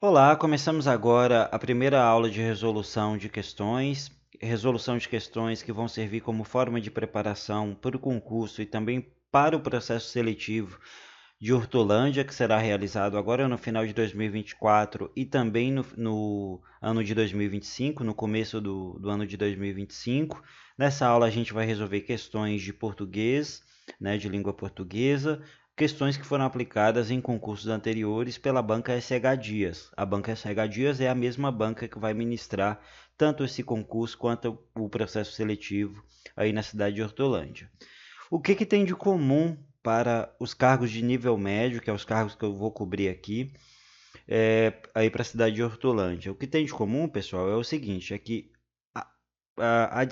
Olá, começamos agora a primeira aula de resolução de questões que vão servir como forma de preparação para o concurso e também para o processo seletivo de Hortolândia, que será realizado agora no final de 2024 e também no ano de 2025, no começo do ano de 2025. Nessa aula a gente vai resolver questões de português, né, de língua portuguesa, questões que foram aplicadas em concursos anteriores pela banca SH Dias. A banca SH Dias é a mesma banca que vai ministrar tanto esse concurso quanto o processo seletivo aí na cidade de Hortolândia. O que tem de comum para os cargos de nível médio, que é os cargos que eu vou cobrir aqui, aí para a cidade de Hortolândia? O que tem de comum, pessoal, é o seguinte, é que a,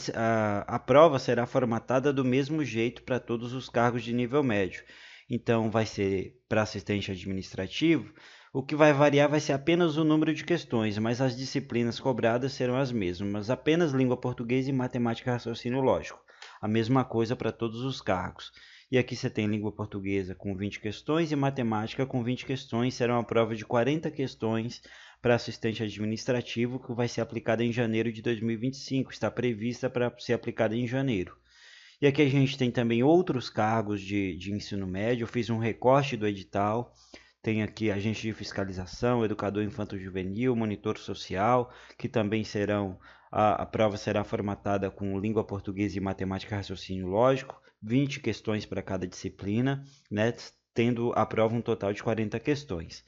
a prova será formatada do mesmo jeito para todos os cargos de nível médio. Então, vai ser para assistente administrativo, o que vai variar vai ser apenas o número de questões, mas as disciplinas cobradas serão as mesmas, apenas língua portuguesa e matemática e raciocínio lógico. A mesma coisa para todos os cargos. E aqui você tem língua portuguesa com 20 questões e matemática com 20 questões. Será uma prova de 40 questões para assistente administrativo que vai ser aplicada em janeiro de 2025. Está prevista para ser aplicada em janeiro. E aqui a gente tem também outros cargos de ensino médio. Eu fiz um recorte do edital. Tem aqui agente de fiscalização, educador infanto-juvenil, monitor social, que também serão. A prova será formatada com língua portuguesa e matemática e raciocínio lógico, 20 questões para cada disciplina, né, tendo a prova um total de 40 questões.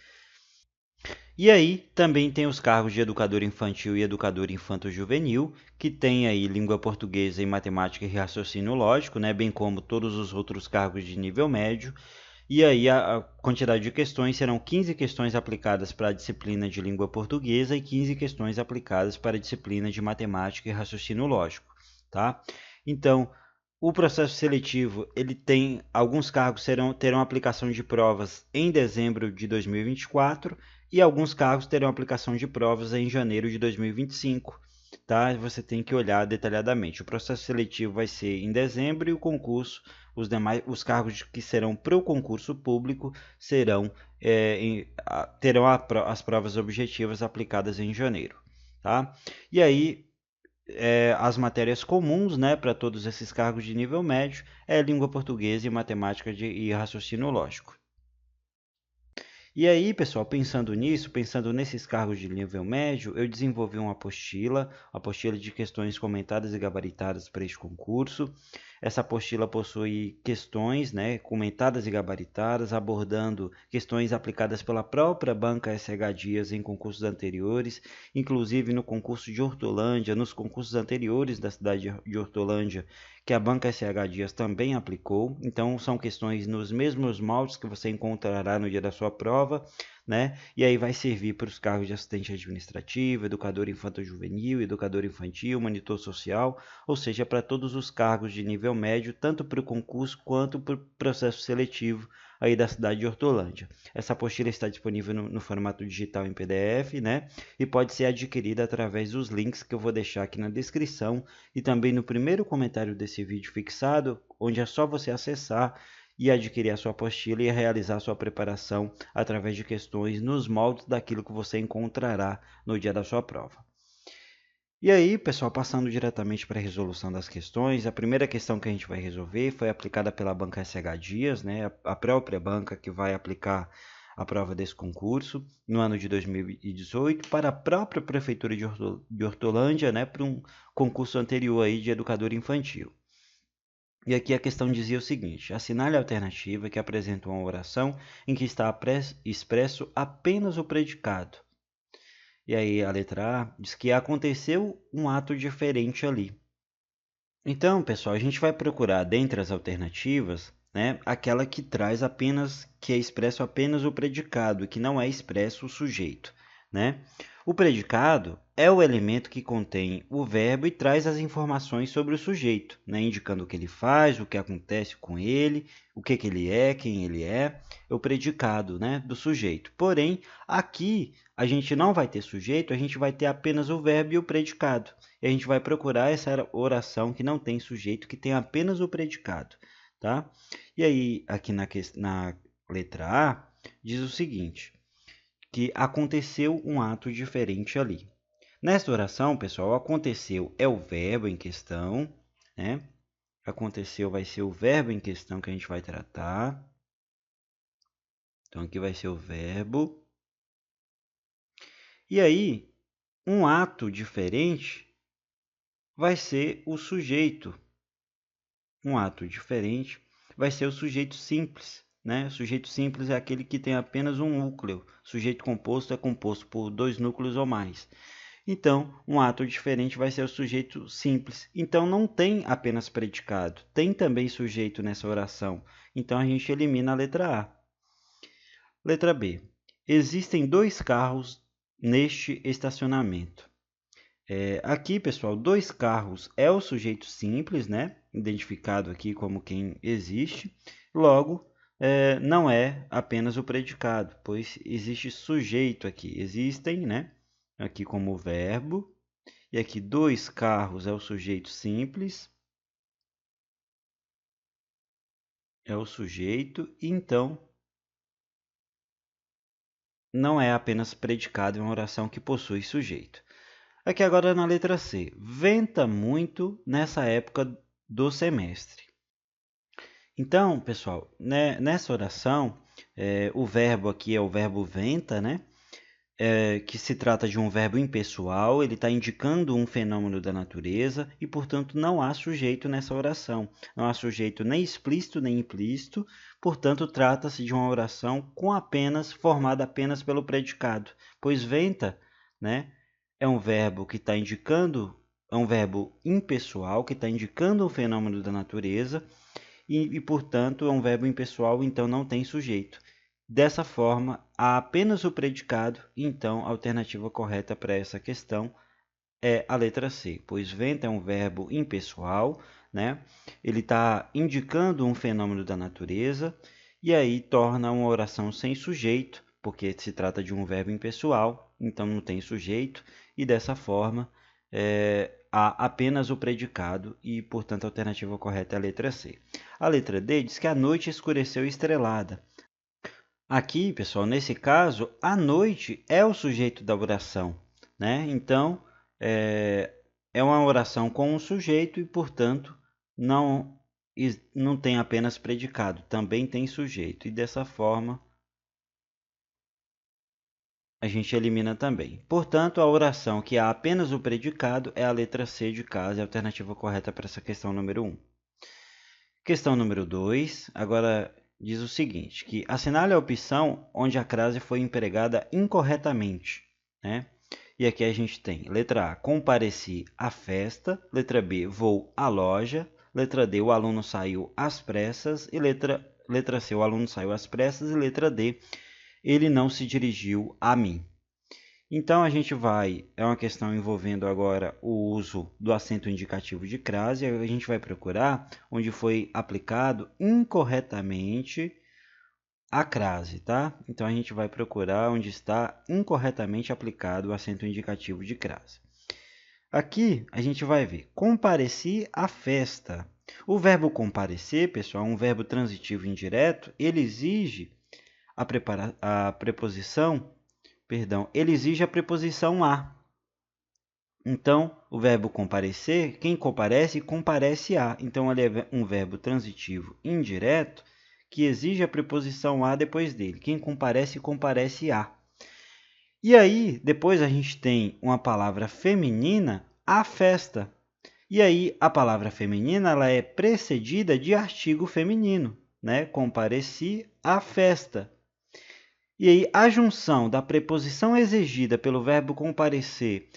E aí também tem os cargos de educador infantil e educador infanto-juvenil, que tem aí língua portuguesa e matemática e raciocínio lógico, né, bem como todos os outros cargos de nível médio. E aí a quantidade de questões serão 15 questões aplicadas para a disciplina de língua portuguesa e 15 questões aplicadas para a disciplina de matemática e raciocínio lógico, tá? Então, o processo seletivo, ele tem alguns cargos terão aplicação de provas em dezembro de 2024 e alguns cargos terão aplicação de provas em janeiro de 2025. Tá? Você tem que olhar detalhadamente. O processo seletivo vai ser em dezembro e o concurso, os cargos que serão para o concurso público terão as provas objetivas aplicadas em janeiro. Tá? E aí, as matérias comuns, né, para todos esses cargos de nível médio é língua portuguesa e matemática e raciocínio lógico. E aí, pessoal, pensando nisso, pensando nesses cargos de nível médio, eu desenvolvi uma apostila de questões comentadas e gabaritadas para este concurso. Essa apostila possui questões, né, comentadas e gabaritadas, abordando questões aplicadas pela própria banca SH Dias em concursos anteriores, inclusive no concurso de Hortolândia, nos concursos anteriores da cidade de Hortolândia, que a banca SH Dias também aplicou. Então, são questões nos mesmos moldes que você encontrará no dia da sua prova, né? E aí vai servir para os cargos de assistente administrativo, educador infanto-juvenil, educador infantil, monitor social, ou seja, para todos os cargos de nível médio, tanto para o concurso quanto para o processo seletivo aí da cidade de Hortolândia. Essa apostila está disponível no formato digital em PDF, né? E pode ser adquirida através dos links que eu vou deixar aqui na descrição e também no primeiro comentário desse vídeo fixado, onde é só você acessar e adquirir a sua apostila e realizar a sua preparação através de questões nos moldes daquilo que você encontrará no dia da sua prova. E aí, pessoal, passando diretamente para a resolução das questões, a primeira questão que a gente vai resolver foi aplicada pela banca SH Dias, né, a própria banca que vai aplicar a prova desse concurso no ano de 2018 para a própria prefeitura de Hortolândia, né, para um concurso anterior aí de educador infantil. E aqui a questão dizia o seguinte: assinale a alternativa que apresenta uma oração em que está expresso apenas o predicado. E aí a letra A diz que aconteceu um ato diferente ali. Então, pessoal, a gente vai procurar dentre as alternativas, né, aquela que traz apenas, que é expresso apenas o predicado, que não é expresso o sujeito, né? O predicado é o elemento que contém o verbo e traz as informações sobre o sujeito, né, indicando o que ele faz, o que acontece com ele, o que ele é, quem ele é o predicado, né, do sujeito. Porém, aqui a gente não vai ter sujeito, a gente vai ter apenas o verbo e o predicado. E a gente vai procurar essa oração que não tem sujeito, que tem apenas o predicado, tá? E aí, aqui na letra A, diz o seguinte: que aconteceu um ato diferente ali. Nesta oração, pessoal, aconteceu é o verbo em questão, né? Aconteceu vai ser o verbo em questão que a gente vai tratar. Então, aqui vai ser o verbo. E aí, um ato diferente vai ser o sujeito. Um ato diferente vai ser o sujeito simples, né? O sujeito simples é aquele que tem apenas um núcleo. O sujeito composto é composto por 2 núcleos ou mais. Então, um ato diferente vai ser o sujeito simples. Então, não tem apenas predicado, tem também sujeito nessa oração. Então, a gente elimina a letra A. Letra B. Existem 2 carros neste estacionamento. Aqui, pessoal, 2 carros é o sujeito simples, né? Identificado aqui como quem existe. Logo, não é apenas o predicado, pois existe sujeito aqui. Existem, né? Aqui como verbo. E aqui 2 carros é o sujeito simples. É o sujeito. E então, não é apenas predicado, é uma oração que possui sujeito. Aqui agora na letra C. Venta muito nessa época do semestre. Então, pessoal, né, nessa oração, o verbo aqui é o verbo venta, né? Que se trata de um verbo impessoal, ele está indicando um fenômeno da natureza e, portanto, não há sujeito nessa oração. Não há sujeito nem explícito nem implícito, portanto, trata-se de uma oração formada apenas pelo predicado, pois venta, né, é um verbo que está indicando, é um verbo impessoal que está indicando um fenômeno da natureza e, portanto, é um verbo impessoal, então não tem sujeito. Dessa forma, há apenas o predicado, então a alternativa correta para essa questão é a letra C, pois venta é um verbo impessoal, né? Ele está indicando um fenômeno da natureza e aí torna uma oração sem sujeito, porque se trata de um verbo impessoal, então não tem sujeito, e dessa forma há apenas o predicado e, portanto, a alternativa correta é a letra C. A letra D diz que a noite escureceu estrelada. Aqui, pessoal, nesse caso, a noite é o sujeito da oração, né? Então, é uma oração com um sujeito e, portanto, não tem apenas predicado, também tem sujeito. E dessa forma, a gente elimina também. Portanto, a oração que há apenas o predicado é a letra C de casa, é a alternativa correta para essa questão número 1. Questão número 2, agora diz o seguinte, que assinale a opção onde a crase foi empregada incorretamente, né? E aqui a gente tem letra A, compareci à festa, letra B, vou à loja, letra D, o aluno saiu às pressas, e letra C, o aluno saiu às pressas, e letra D, ele não se dirigiu a mim. Então, a gente é uma questão envolvendo agora o uso do acento indicativo de crase, a gente vai procurar onde foi aplicado incorretamente a crase, tá? Então, a gente vai procurar onde está incorretamente aplicado o acento indicativo de crase. Aqui, a gente vai ver, compareci à festa. O verbo comparecer, pessoal, é um verbo transitivo indireto, ele exige a preposição ele exige a preposição a. Então, o verbo comparecer, quem comparece, comparece a. Então, ele é um verbo transitivo indireto que exige a preposição a depois dele. Quem comparece, comparece a. E aí, depois a gente tem uma palavra feminina, a festa. E aí, a palavra feminina ela é precedida de artigo feminino, né? Compareci à festa. E aí, a junção da preposição exigida pelo verbo comparecer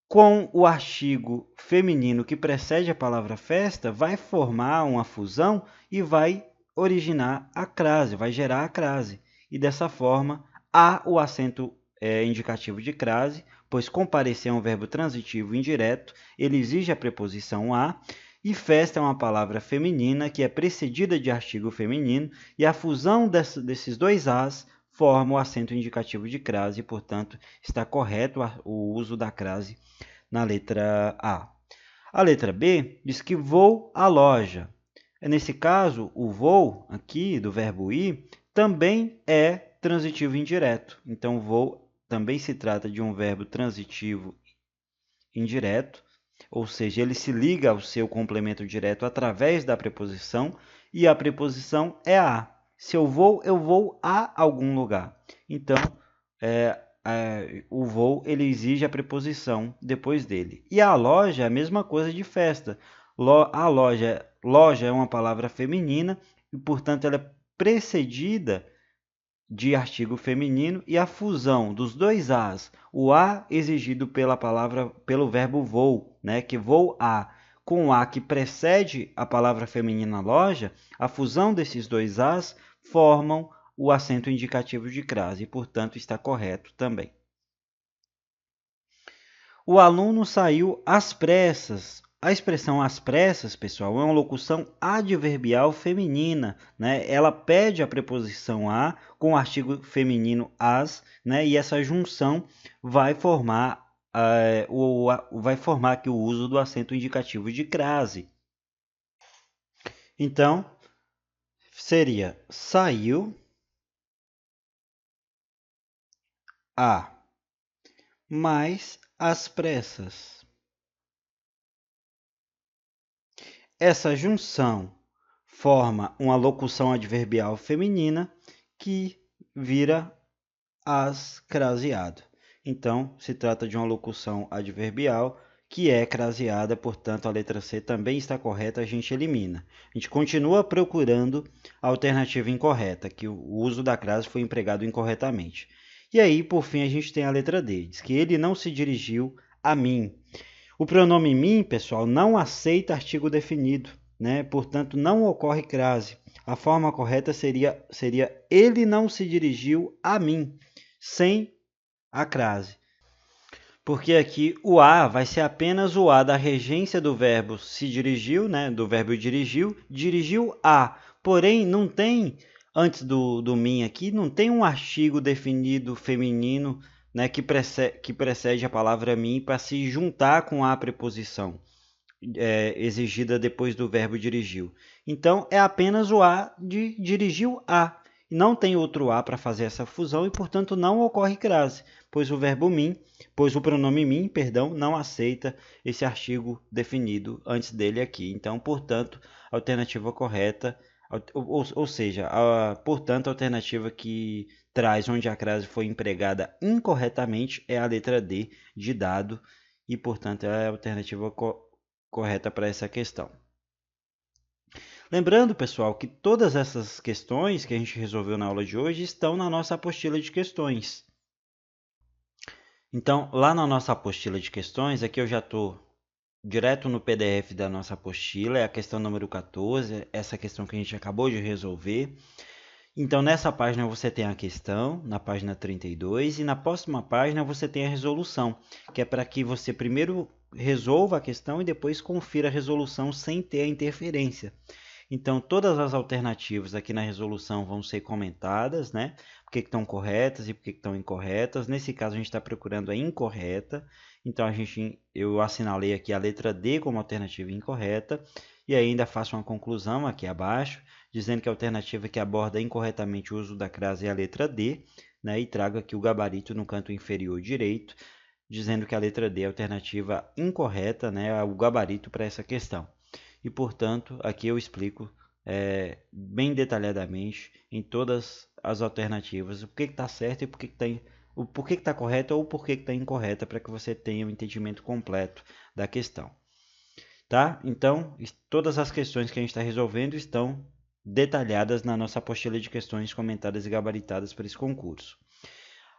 com o artigo feminino que precede a palavra festa vai formar uma fusão e vai originar a crase, vai gerar a crase. E dessa forma, há o acento indicativo de crase, pois comparecer é um verbo transitivo indireto, ele exige a preposição a, e festa é uma palavra feminina que é precedida de artigo feminino, e a fusão desses dois as forma o acento indicativo de crase, e, portanto, está correto o uso da crase na letra A. A letra B diz que vou à loja. Nesse caso, o vou, aqui, do verbo ir, também é transitivo indireto. Então, vou também se trata de um verbo transitivo indireto, ou seja, ele se liga ao seu complemento direto através da preposição, e a preposição é a. Se eu vou a algum lugar. Então, o vou ele exige a preposição depois dele. E a loja é a mesma coisa de festa. A loja é uma palavra feminina e, portanto, ela é precedida de artigo feminino, e a fusão dos dois as, o a exigido pelo verbo vou, né, que vou a, com o a que precede a palavra feminina loja, a fusão desses dois as formam o acento indicativo de crase e, portanto, está correto também. O aluno saiu às pressas. A expressão às pressas, pessoal, é uma locução adverbial feminina, né? Ela pede a preposição a com o artigo feminino as, né? E essa junção vai formar aqui o uso do acento indicativo de crase. Então, seria saiu a mais às pressas. Essa junção forma uma locução adverbial feminina que vira as craseado. Então, se trata de uma locução adverbial que é craseada, portanto, a letra C também está correta, a gente elimina. A gente continua procurando a alternativa incorreta, que o uso da crase foi empregado incorretamente. E aí, por fim, a gente tem a letra D, diz que ele não se dirigiu a mim. O pronome mim, pessoal, não aceita artigo definido, né? Portanto, não ocorre crase. A forma correta seria ele não se dirigiu a mim, sem a crase. Porque aqui o a vai ser apenas o a da regência do verbo se dirigiu, né? Do verbo dirigiu a. Porém, não tem, antes do mim aqui, não tem um artigo definido feminino, né, que precede a palavra mim para se juntar com a preposição exigida depois do verbo dirigiu. Então, é apenas o a de dirigiu a. Não tem outro a para fazer essa fusão e, portanto, não ocorre crase, pois o pronome mim, não aceita esse artigo definido antes dele aqui. Então, portanto, a alternativa correta, ou seja, portanto, a alternativa que traz onde a crase foi empregada incorretamente é a letra D de dado e, portanto, é a alternativa correta para essa questão. Lembrando, pessoal, que todas essas questões que a gente resolveu na aula de hoje estão na nossa apostila de questões. Então, lá na nossa apostila de questões, aqui eu já estou direto no PDF da nossa apostila, é a questão número 14, essa questão que a gente acabou de resolver. Então, nessa página você tem a questão, na página 32, e na próxima página você tem a resolução, que é para que você primeiro resolva a questão e depois confira a resolução sem ter a interferência. Então, todas as alternativas aqui na resolução vão ser comentadas, né? Por que estão corretas e por que estão incorretas. Nesse caso, a gente está procurando a incorreta. Então, eu assinalei aqui a letra D como alternativa incorreta. E ainda faço uma conclusão aqui abaixo, dizendo que a alternativa que aborda incorretamente o uso da crase é a letra D, né? E trago aqui o gabarito no canto inferior direito, dizendo que a letra D é a alternativa incorreta, né? O gabarito para essa questão. E, portanto, aqui eu explico bem detalhadamente em todas as alternativas o que está certo e o porquê que está correto ou o porquê que está incorreta, para que você tenha um entendimento completo da questão. Tá? Então, todas as questões que a gente está resolvendo estão detalhadas na nossa apostila de questões comentadas e gabaritadas para esse concurso.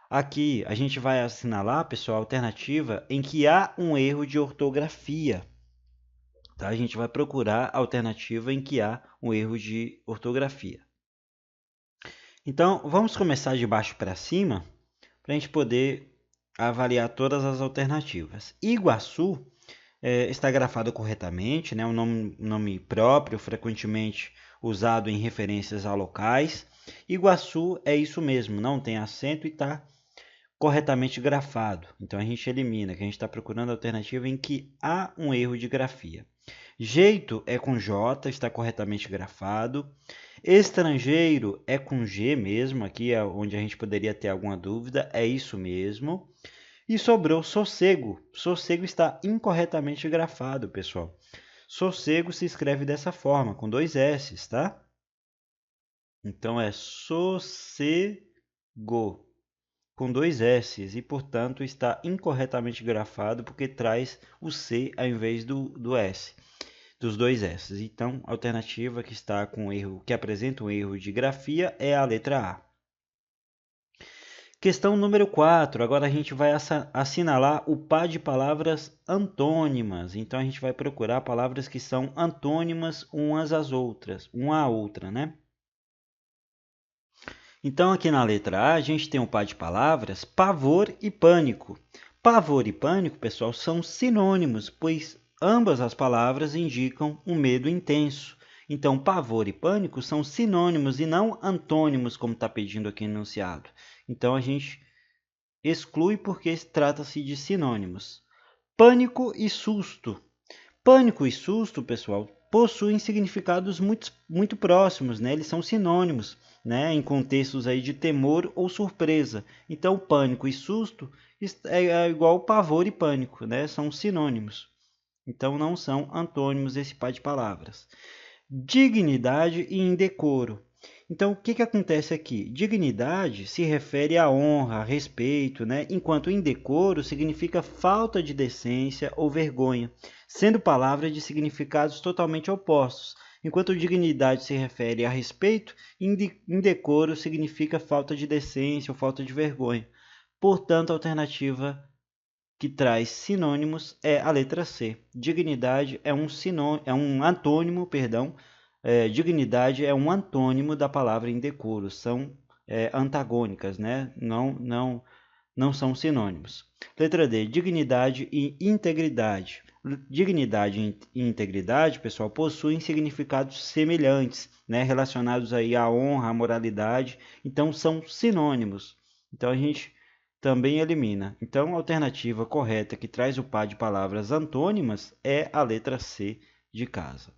Aqui a gente vai assinalar, pessoal, a alternativa em que há um erro de ortografia. Tá? A gente vai procurar a alternativa em que há um erro de ortografia. Então, vamos começar de baixo para cima, para a gente poder avaliar todas as alternativas. Iguaçu está grafado corretamente, né? Um nome próprio, frequentemente usado em referências a locais. Iguaçu é isso mesmo, não tem acento e está corretamente grafado. Então, a gente elimina, que a gente está procurando a alternativa em que há um erro de grafia. Jeito é com J, está corretamente grafado. Estrangeiro é com G mesmo, aqui é onde a gente poderia ter alguma dúvida, é isso mesmo. E sobrou sossego. Sossego está incorretamente grafado, pessoal. Sossego se escreve dessa forma, com 2 S, tá? Então é sossego, com 2 S, e portanto está incorretamente grafado porque traz o C ao invés do S, dos 2 S. Então, a alternativa que está com erro, que apresenta um erro de grafia é a letra A. Questão número 4. Agora a gente vai assinalar o par de palavras antônimas. Então a gente vai procurar palavras que são antônimas umas às outras, uma à outra, né? Então aqui na letra A a gente tem um par de palavras pavor e pânico. Pavor e pânico, pessoal, são sinônimos, pois ambas as palavras indicam um medo intenso. Então, pavor e pânico são sinônimos e não antônimos, como está pedindo aqui no enunciado. Então, a gente exclui porque trata-se de sinônimos. Pânico e susto. Pânico e susto, pessoal, possuem significados muito próximos, né? Eles são sinônimos, né? Em contextos aí de temor ou surpresa. Então, pânico e susto é igual pavor e pânico, né? São sinônimos. Então, não são antônimos esse par de palavras. Dignidade e indecoro. Então, o que acontece aqui? Dignidade se refere à honra, a respeito, né? Enquanto indecoro significa falta de decência ou vergonha, sendo palavras de significados totalmente opostos. Enquanto dignidade se refere a respeito, indecoro significa falta de decência ou falta de vergonha. Portanto, a alternativa que traz sinônimos é a letra C. Dignidade é um antônimo, perdão. Dignidade é um antônimo da palavra indecoro. São antagônicas, né? Não são sinônimos. Letra D. Dignidade e integridade. Dignidade e integridade, pessoal, possuem significados semelhantes, né? Relacionados aí à honra, à moralidade. Então, são sinônimos. Então, a gente também elimina. Então, a alternativa correta que traz o par de palavras antônimas é a letra C de casa.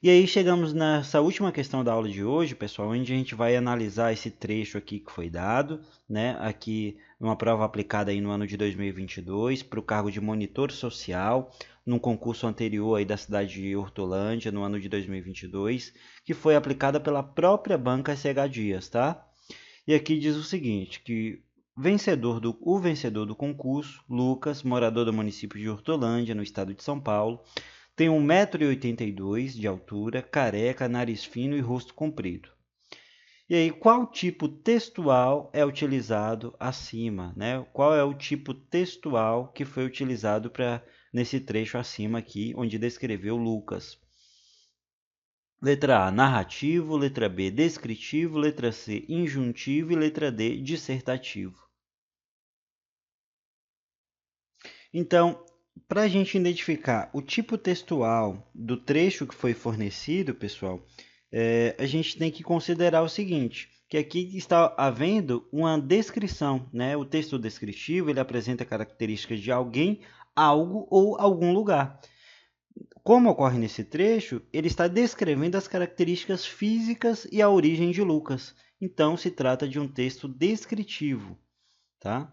E aí chegamos nessa última questão da aula de hoje, pessoal, onde a gente vai analisar esse trecho aqui que foi dado, né? Aqui numa prova aplicada aí no ano de 2022 para o cargo de monitor social, num concurso anterior aí da cidade de Hortolândia, no ano de 2022, que foi aplicada pela própria banca SH Dias, tá? E aqui diz o seguinte, que o vencedor do concurso, Lucas, morador do município de Hortolândia, no estado de São Paulo, tem 1,82 m de altura, careca, nariz fino e rosto comprido. E aí, qual tipo textual é utilizado acima, né? Qual é o tipo textual que foi utilizado nesse trecho acima aqui, onde descreveu Lucas? Letra A, narrativo. Letra B, descritivo. Letra C, injuntivo. E letra D, dissertativo. Então, para a gente identificar o tipo textual do trecho que foi fornecido, pessoal, a gente tem que considerar o seguinte, que aqui está havendo uma descrição, né? O texto descritivo, ele apresenta características de alguém, algo ou algum lugar. Como ocorre nesse trecho, ele está descrevendo as características físicas e a origem de Lucas. Então, se trata de um texto descritivo, tá?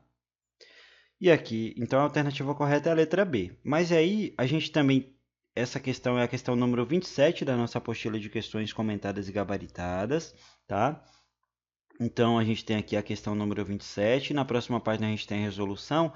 E aqui, então a alternativa correta é a letra B. Mas aí, a gente também, essa questão é a questão número 27 da nossa apostila de questões comentadas e gabaritadas, tá? Então, a gente tem aqui a questão número 27, na próxima página a gente tem a resolução,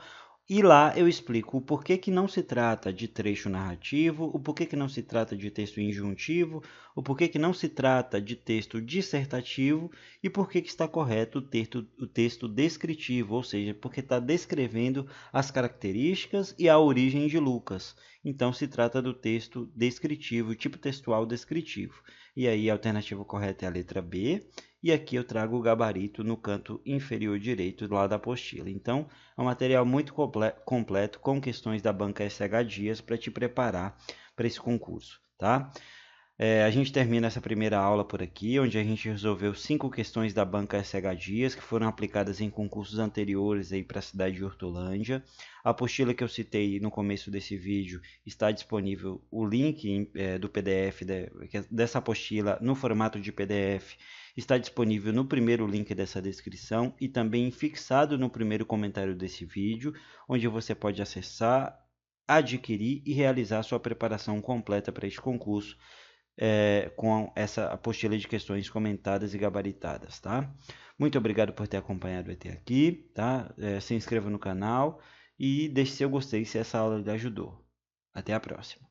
e lá eu explico o porquê que não se trata de trecho narrativo, o porquê que não se trata de texto injuntivo, o porquê que não se trata de texto dissertativo e porquê que está correto o texto descritivo, ou seja, porque está descrevendo as características e a origem de Lucas. Então, se trata do texto descritivo, tipo textual descritivo. E aí a alternativa correta é a letra B. E aqui eu trago o gabarito no canto inferior direito lá da apostila. Então, é um material muito completo com questões da banca SH Dias para te preparar para esse concurso, tá? A gente termina essa primeira aula por aqui, onde a gente resolveu 5 questões da banca SH Dias, que foram aplicadas em concursos anteriores aí para a cidade de Hortolândia. A apostila que eu citei no começo desse vídeo está disponível, o link do PDF dessa apostila no formato de PDF está disponível no primeiro link dessa descrição e também fixado no primeiro comentário desse vídeo, onde você pode acessar, adquirir e realizar sua preparação completa para este concurso, com essa apostila de questões comentadas e gabaritadas, tá? Muito obrigado por ter acompanhado até aqui, tá? Se inscreva no canal e deixe seu gostei se essa aula lhe ajudou. Até a próxima.